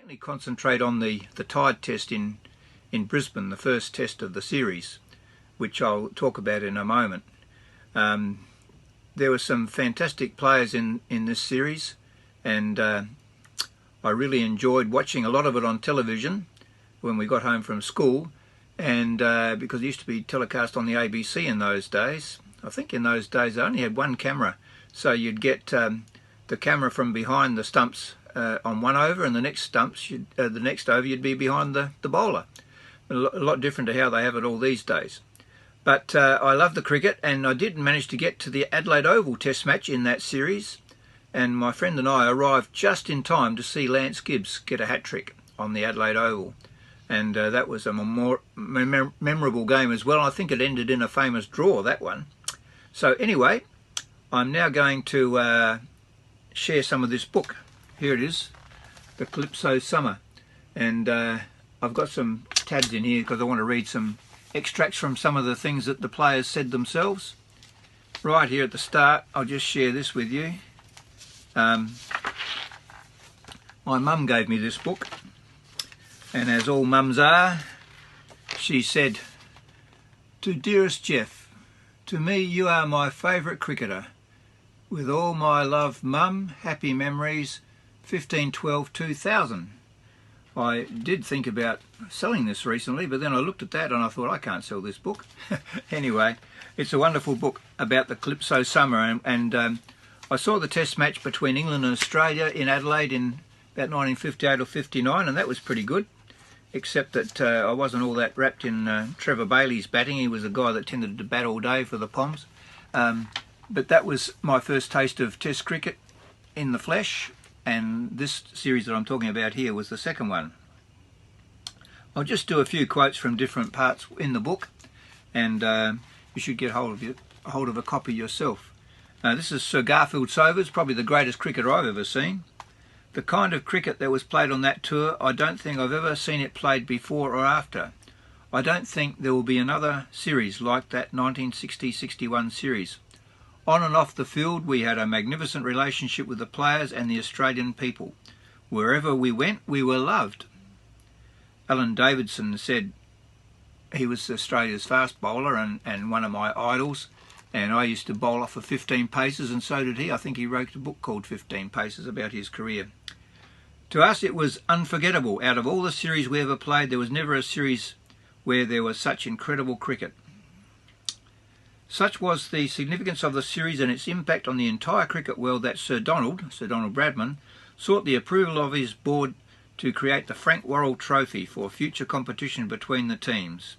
mainly concentrate on the Tide test in Brisbane, the first test of the series, which I'll talk about in a moment. There were some fantastic players in this series, and I really enjoyed watching a lot of it on television when we got home from school, and because it used to be telecast on the ABC in those days. I think in those days they only had one camera, so you'd get the camera from behind the stumps on one over, and the next over you'd be behind the bowler. A lot different to how they have it all these days. But I love the cricket, and I did manage to get to the Adelaide Oval test match in that series, and my friend and I arrived just in time to see Lance Gibbs get a hat-trick on the Adelaide Oval, and that was a more memorable game as well. I think it ended in a famous draw, that one. So anyway, I'm now going to share some of this book. Here it is, the Calypso Summer, and I've got some tabs in here because I want to read some extracts from some of the things that the players said themselves. Right here at the start, I'll just share this with you. My mum gave me this book, and as all mums are, she said, "To dearest Jeff, to me you are my favourite cricketer. With all my love, Mum, happy memories, 15/12/2000. I did think about selling this recently, but then I looked at that and I thought, I can't sell this book. Anyway, it's a wonderful book about the Calypso Summer, and I saw the test match between England and Australia in Adelaide in about 1958 or 59, and that was pretty good, except that I wasn't all that wrapped in Trevor Bailey's batting. He was a guy that tended to bat all day for the Poms. But that was my first taste of Test cricket in the flesh, and this series that I'm talking about here was the second one. I'll just do a few quotes from different parts in the book, and you should get hold of a copy yourself. This is Sir Garfield Sobers, probably the greatest cricketer I've ever seen. The kind of cricket that was played on that tour, I don't think I've ever seen it played before or after. I don't think there will be another series like that 1960-61 series. On and off the field, we had a magnificent relationship with the players and the Australian people. Wherever we went, we were loved." Alan Davidson said he was Australia's fast bowler and one of my idols, and I used to bowl off of 15 paces, and so did he. I think he wrote a book called 15 Paces about his career. "To us, it was unforgettable. Out of all the series we ever played, there was never a series where there was such incredible cricket. Such was the significance of the series and its impact on the entire cricket world that Sir Donald Bradman, sought the approval of his board to create the Frank Worrell Trophy for future competition between the teams.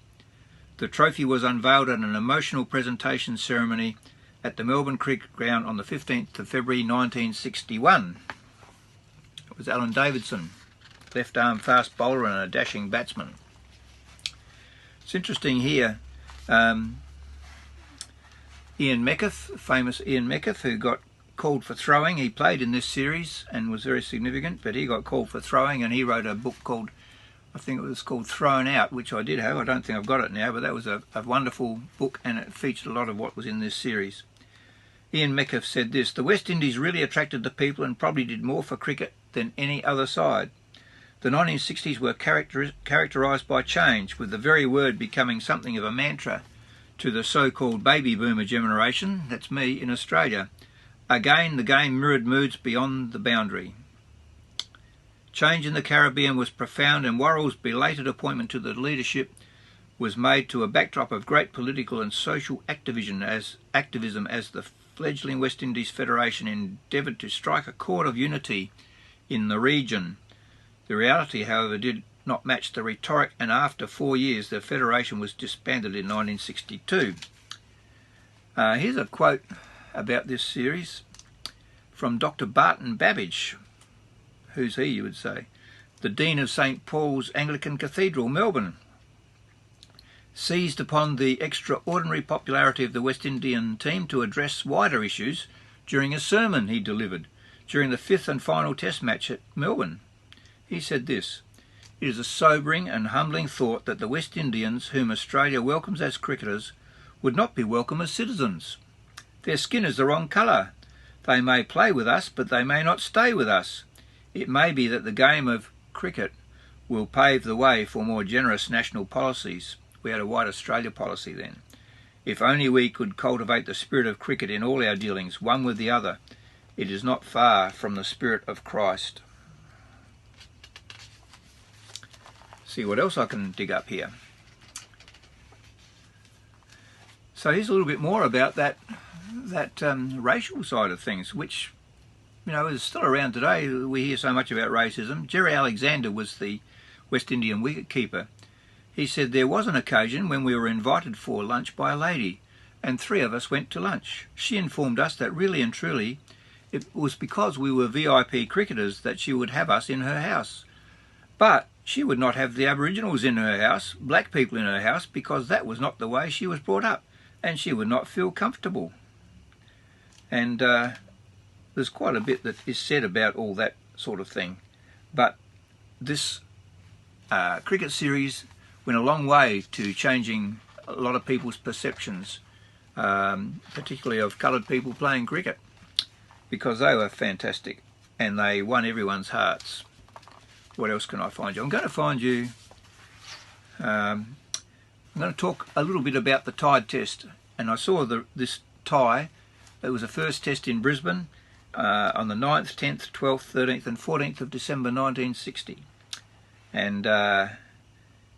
The trophy was unveiled at an emotional presentation ceremony at the Melbourne Cricket Ground on the 15th of February 1961. It was Alan Davidson, left-arm fast bowler and a dashing batsman. It's interesting here, Ian Meckiff, famous Ian Meckiff, who got called for throwing. He played in this series and was very significant, but he got called for throwing, and he wrote a book called, I think it was called Thrown Out, which I did have. I don't think I've got it now, but that was a wonderful book, and it featured a lot of what was in this series. Ian Meckiff said this: "The West Indies really attracted the people and probably did more for cricket than any other side. The 1960s were characterised by change, with the very word becoming something of a mantra to the so-called baby boomer generation, that's me, in Australia. Again, the game mirrored moods beyond the boundary. Change in the Caribbean was profound, and Worrell's belated appointment to the leadership was made to a backdrop of great political and social activism as the fledgling West Indies Federation endeavoured to strike a chord of unity in the region. The reality, however, did not match the rhetoric, and after 4 years the Federation was disbanded in 1962. Here's a quote about this series from Dr. Barton Babbage. Who's he, you would say? The Dean of St. Paul's Anglican Cathedral, Melbourne. Seized upon the extraordinary popularity of the West Indian team to address wider issues during a sermon he delivered during the 5th and final test match at Melbourne. He said this: "It is a sobering and humbling thought that the West Indians, whom Australia welcomes as cricketers, would not be welcome as citizens. Their skin is the wrong colour. They may play with us, but they may not stay with us. It may be that the game of cricket will pave the way for more generous national policies. We had a White Australia policy then. If only we could cultivate the spirit of cricket in all our dealings, one with the other. It is not far from the spirit of Christ. See what else I can dig up here. So here's a little bit more about that racial side of things, which, you know, is still around today. We hear so much about racism. Jerry Alexander was the West Indian wicket-keeper. He said, there was an occasion when we were invited for lunch by a lady, and 3 of us went to lunch. She informed us that really and truly it was because we were VIP cricketers that she would have us in her house. But she would not have the Aboriginals in her house, black people in her house, because that was not the way she was brought up, and she would not feel comfortable. And there's quite a bit that is said about all that sort of thing. But this cricket series went a long way to changing a lot of people's perceptions, particularly of coloured people playing cricket, because they were fantastic and they won everyone's hearts. What else can I find you? I'm going to find you, I'm going to talk a little bit about the Tide Test. And I saw this tie. It was the first test in Brisbane on the 9th, 10th, 12th, 13th and 14th of December 1960. And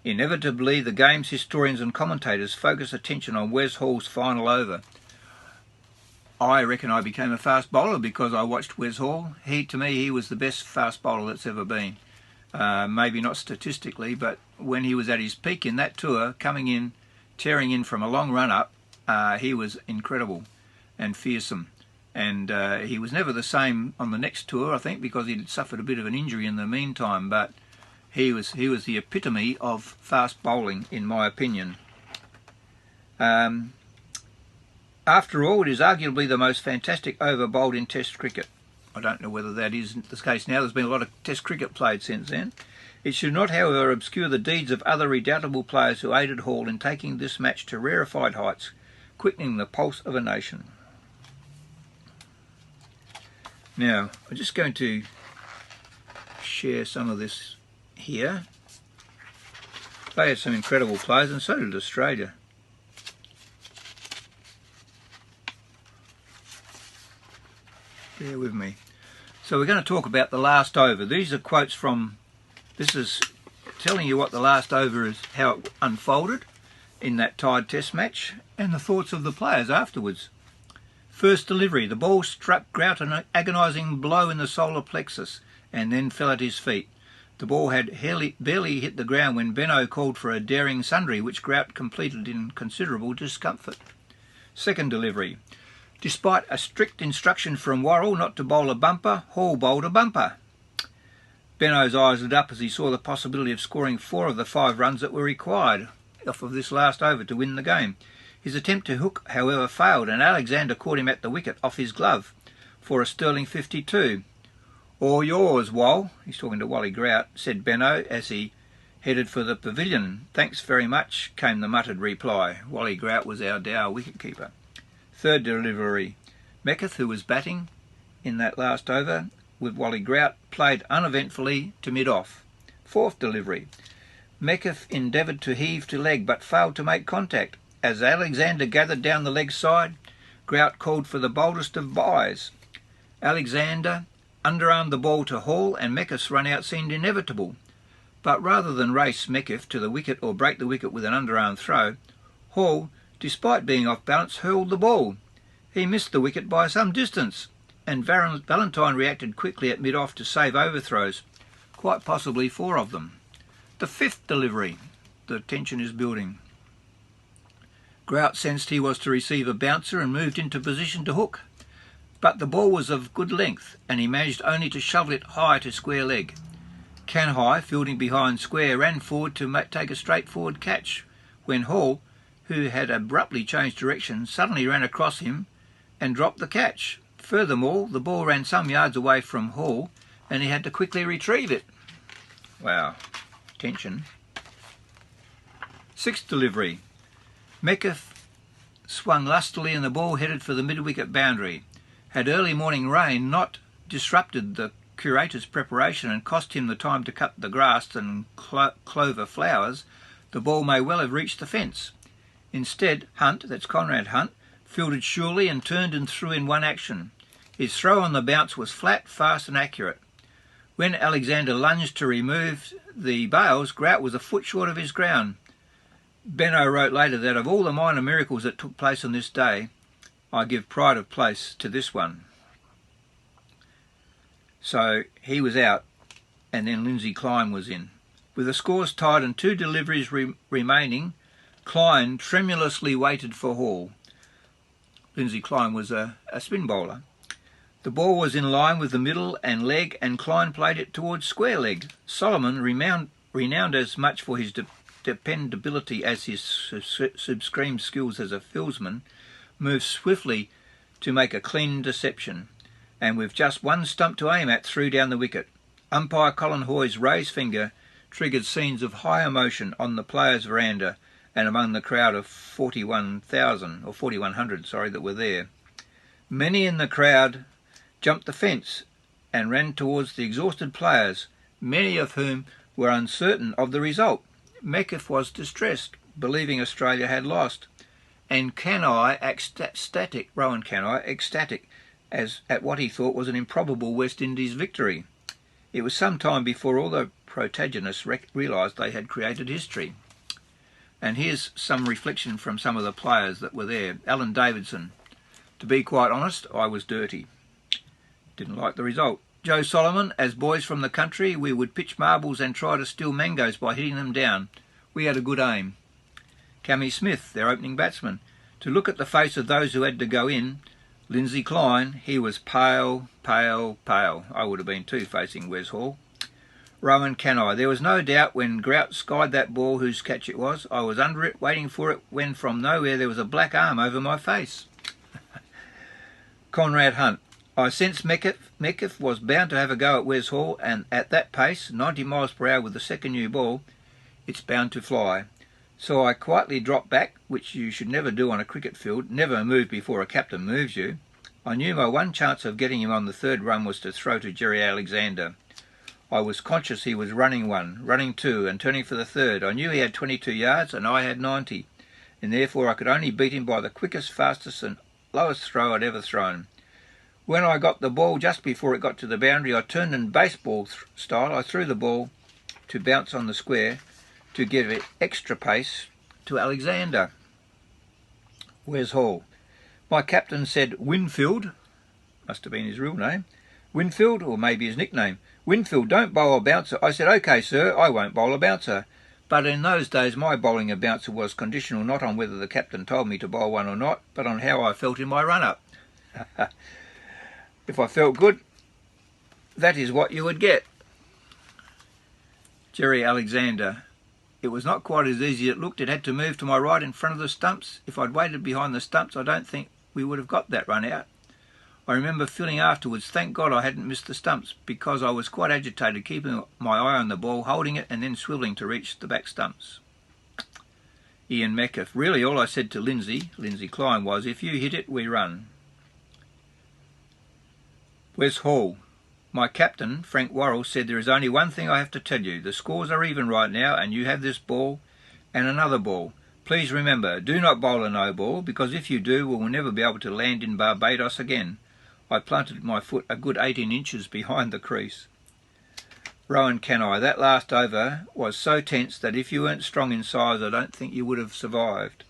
inevitably the game's historians and commentators focus attention on Wes Hall's final over. I reckon I became a fast bowler because I watched Wes Hall. To me, he was the best fast bowler that's ever been. Maybe not statistically, but when he was at his peak in that tour, coming in, tearing in from a long run-up, he was incredible and fearsome. And he was never the same on the next tour, I think, because he'd suffered a bit of an injury in the meantime, but he was the epitome of fast bowling, in my opinion. After all, it is arguably the most fantastic over bowled in Test cricket. I don't know whether that is the case now. There's been a lot of Test cricket played since then. It should not, however, obscure the deeds of other redoubtable players who aided Hall in taking this match to rarefied heights, quickening the pulse of a nation. Now, I'm just going to share some of this here. They had some incredible players, and so did Australia. Bear with me. So we're going to talk about the last over. These are quotes from, this is telling you what the last over is, how it unfolded in that Tide Test match, and the thoughts of the players afterwards. First delivery, the ball struck Grout an agonising blow in the solar plexus and then fell at his feet. The ball had barely hit the ground when Benno called for a daring sundry, which Grout completed in considerable discomfort. Second delivery. Despite a strict instruction from Worrell not to bowl a bumper, Hall bowled a bumper. Benno's eyes lit up as he saw the possibility of scoring 4 of the 5 runs that were required off of this last over to win the game. His attempt to hook, however, failed, and Alexander caught him at the wicket off his glove for a sterling 52. "All yours, Wal," he's talking to Wally Grout, said Benno as he headed for the pavilion. "Thanks very much," came the muttered reply. Wally Grout was our Dow wicket-keeper. Third delivery. Meketh, who was batting in that last over with Wally Grout, played uneventfully to mid-off. Fourth delivery. Meketh endeavoured to heave to leg but failed to make contact. As Alexander gathered down the leg side, Grout called for the boldest of byes. Alexander underarmed the ball to Hall, and Meketh's run-out seemed inevitable. But rather than race Meketh to the wicket or break the wicket with an underarm throw, Hall, despite being off balance, hurled the ball. He missed the wicket by some distance, and Valentine reacted quickly at mid-off to save overthrows, quite possibly 4 of them. The fifth delivery. The tension is building. Grout sensed he was to receive a bouncer and moved into position to hook. But the ball was of good length, and he managed only to shovel it high to square leg. Canhigh, fielding behind square, ran forward to take a straightforward catch, when Hall, who had abruptly changed direction, suddenly ran across him and dropped the catch. Furthermore, the ball ran some yards away from Hall, and he had to quickly retrieve it. Wow. Tension. Sixth delivery. Meketh swung lustily and the ball headed for the mid-wicket boundary. Had early morning rain not disrupted the curator's preparation and cost him the time to cut the grass and clover flowers, the ball may well have reached the fence. Instead, Hunt, that's Conrad Hunt, fielded surely and turned and threw in one action. His throw on the bounce was flat, fast and accurate. When Alexander lunged to remove the bails, Grout was a foot short of his ground. Benno wrote later that of all the minor miracles that took place on this day, I give pride of place to this one. So he was out, and then Lindsay Klein was in. With the scores tied and 2 deliveries remaining, Klein tremulously waited for Hall. Lindsay Klein was a spin bowler. The ball was in line with the middle and leg, and Klein played it towards square leg. Solomon, renowned as much for his dependability as his supreme skills as a fieldsman, moved swiftly to make a clean interception, and with just one stump to aim at, threw down the wicket. Umpire Colin Hoy's raised finger triggered scenes of high emotion on the players' veranda and among the crowd of 4,100 that were there. Many in the crowd jumped the fence and ran towards the exhausted players, many of whom were uncertain of the result. Meckiff was distressed, believing Australia had lost, and Rowan Canai ecstatic as at what he thought was an improbable West Indies victory. It was some time before all the protagonists realised they had created history. And here's some reflection from some of the players that were there. Alan Davidson: to be quite honest, I was dirty. Didn't like the result. Joe Solomon: as boys from the country, we would pitch marbles and try to steal mangoes by hitting them down. We had a good aim. Cammy Smith, their opening batsman: to look at the face of those who had to go in. Lindsay Klein: he was pale, pale, pale. I would have been too, facing Wes Hall. Rowan Canai: there was no doubt when Grout skied that ball whose catch it was. I was under it, waiting for it, when from nowhere there was a black arm over my face. Conrad Hunt: I sensed Meckiff was bound to have a go at Wes Hall, and at that pace, 90 miles per hour with the second new ball, it's bound to fly. So I quietly dropped back, which you should never do on a cricket field, never move before a captain moves you. I knew my one chance of getting him on the third run was to throw to Jerry Alexander. I was conscious he was running one, running two, and turning for the third. I knew he had 22 yards and I had 90, and therefore I could only beat him by the quickest, fastest and lowest throw I'd ever thrown. When I got the ball just before it got to the boundary, I turned and baseball style, I threw the ball to bounce on the square to give it extra pace to Alexander. Wes Hall: my captain said Winfield, must have been his real name, Winfield, or maybe his nickname, Winfield, don't bowl a bouncer. I said, OK, sir, I won't bowl a bouncer. But in those days my bowling a bouncer was conditional not on whether the captain told me to bowl one or not, but on how I felt in my run-up. If I felt good, that is what you would get. Jerry Alexander: it was not quite as easy as it looked. It had to move to my right in front of the stumps. If I'd waited behind the stumps, I don't think we would have got that run out. I remember feeling afterwards, thank God I hadn't missed the stumps, because I was quite agitated, keeping my eye on the ball, holding it and then swivelling to reach the back stumps. Ian Meckiff: really all I said to Lindsay Klein, was, if you hit it, we run. Wes Hall: my captain, Frank Worrell, said there is only one thing I have to tell you. The scores are even right now, and you have this ball and another ball. Please remember, do not bowl a no ball, because if you do, we will never be able to land in Barbados again. I planted my foot a good 18 inches behind the crease. Rowan Canai: that last over was so tense that if you weren't strong in size, I don't think you would have survived.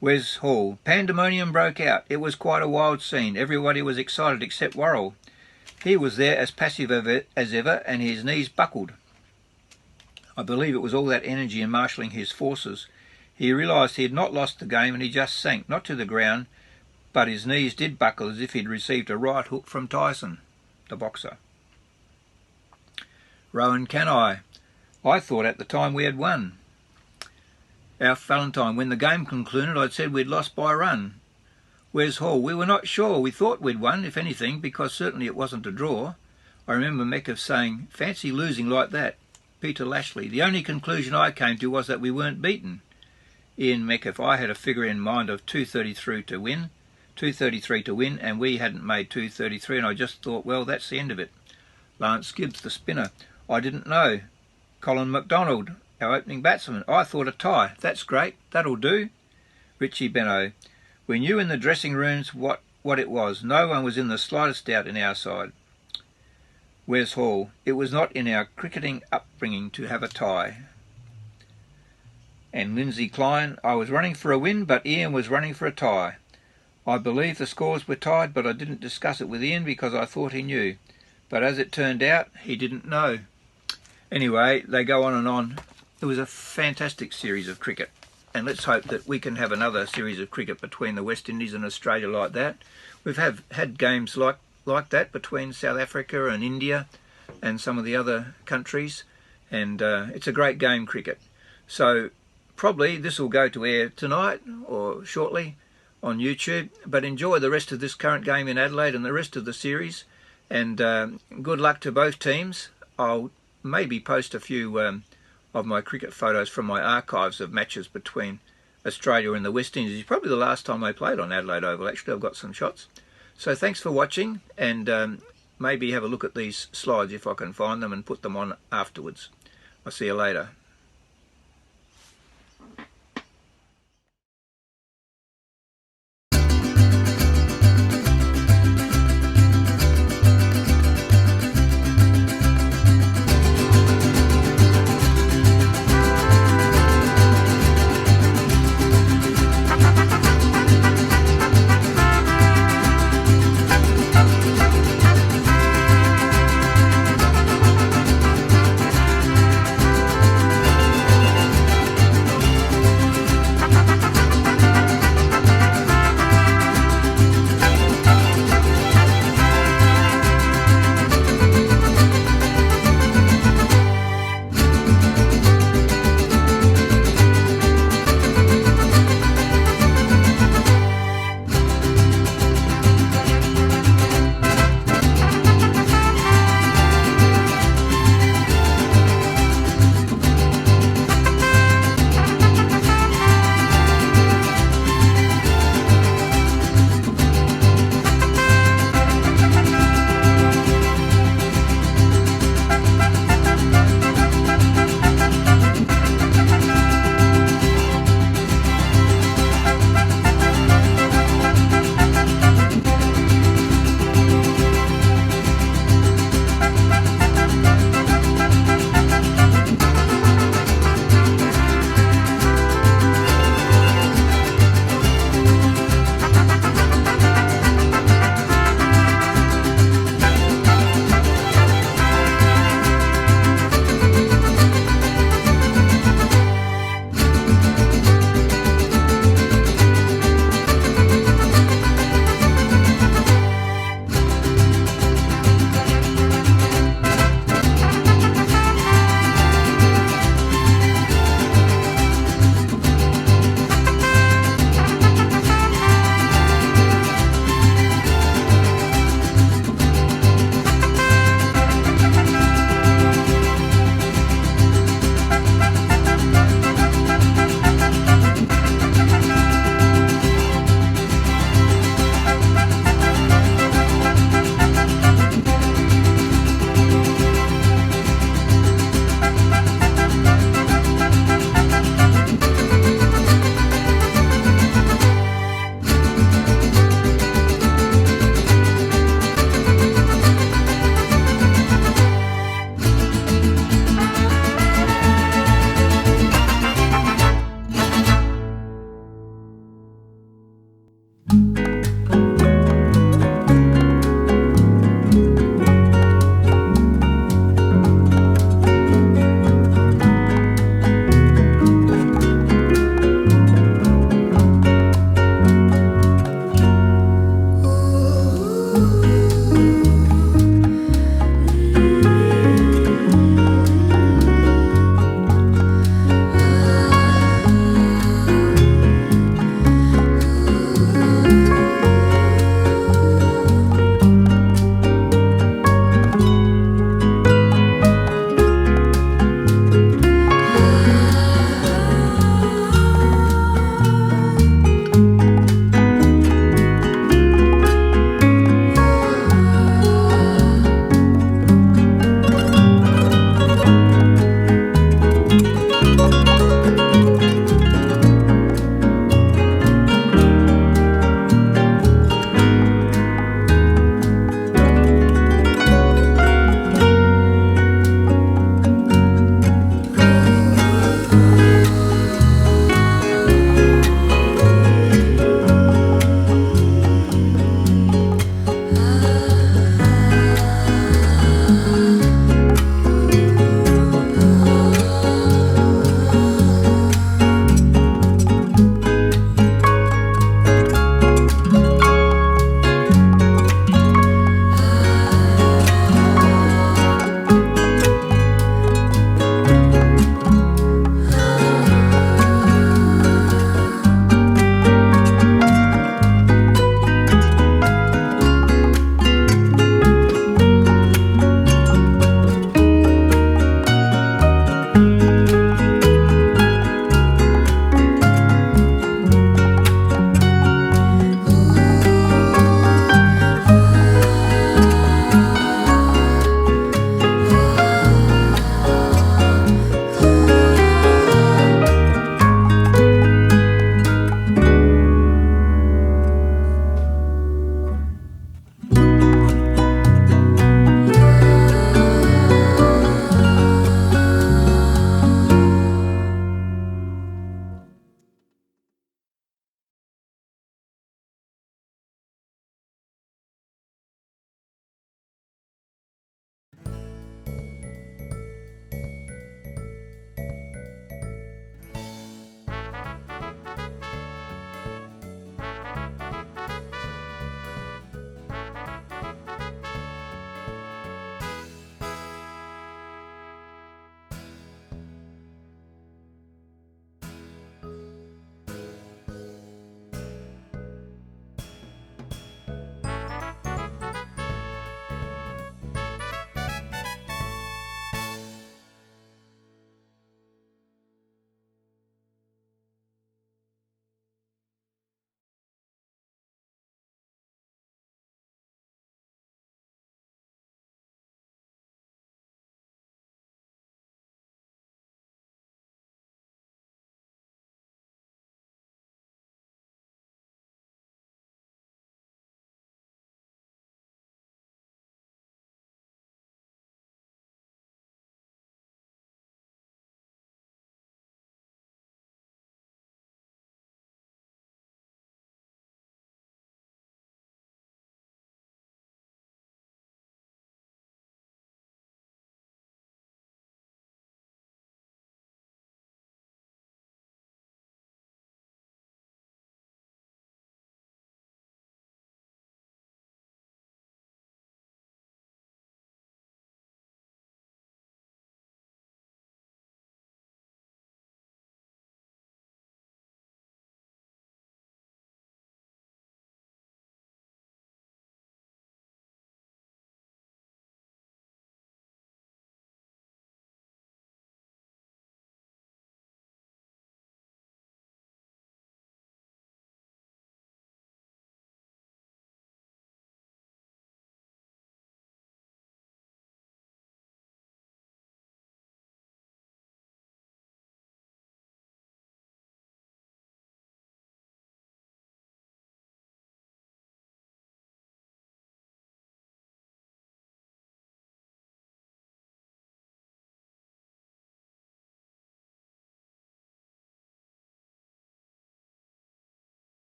Wes Hall: pandemonium broke out. It was quite a wild scene. Everybody was excited except Worrell. He was there as passive as ever, and his knees buckled. I believe it was all that energy in marshalling his forces. He realised he had not lost the game, and he just sank, not to the ground, but his knees did buckle as if he'd received a right hook from Tyson, the boxer. Rowan Canai: I thought at the time we had won. Alf Valentine: when the game concluded, I'd said we'd lost by a run. Wes Hall: we were not sure. We thought we'd won, if anything, because certainly it wasn't a draw. I remember Meckiff saying, fancy losing like that. Peter Lashley: the only conclusion I came to was that we weren't beaten. Ian Meckiff: I had a figure in mind of 233 to win. 233 to win, and we hadn't made 233, and I just thought, well, that's the end of it. Lance Gibbs, the spinner. I didn't know. Colin McDonald, our opening batsman. I thought a tie. That's great. That'll do. Richie Beno. We knew in the dressing rooms what it was. No one was in the slightest doubt in our side. Wes Hall. It was not in our cricketing upbringing to have a tie. And Lindsay Klein. I was running for a win, but Ian was running for a tie. I believe the scores were tied, but I didn't discuss it with Ian because I thought he knew. But as it turned out, he didn't know. Anyway, they go on and on. It was a fantastic series of cricket. And let's hope that we can have another series of cricket between the West Indies and Australia like that. We've had games like that between South Africa and India and some of the other countries. And it's a great game, cricket. So probably this will go to air tonight or shortly on YouTube. But enjoy the rest of this current game in Adelaide and the rest of the series. And good luck to both teams. I'll maybe post a few of my cricket photos from my archives of matches between Australia and the West Indies. It's probably the last time they played on Adelaide Oval. Actually, I've got some shots. So thanks for watching, and maybe have a look at these slides if I can find them and put them on afterwards. I'll see you later.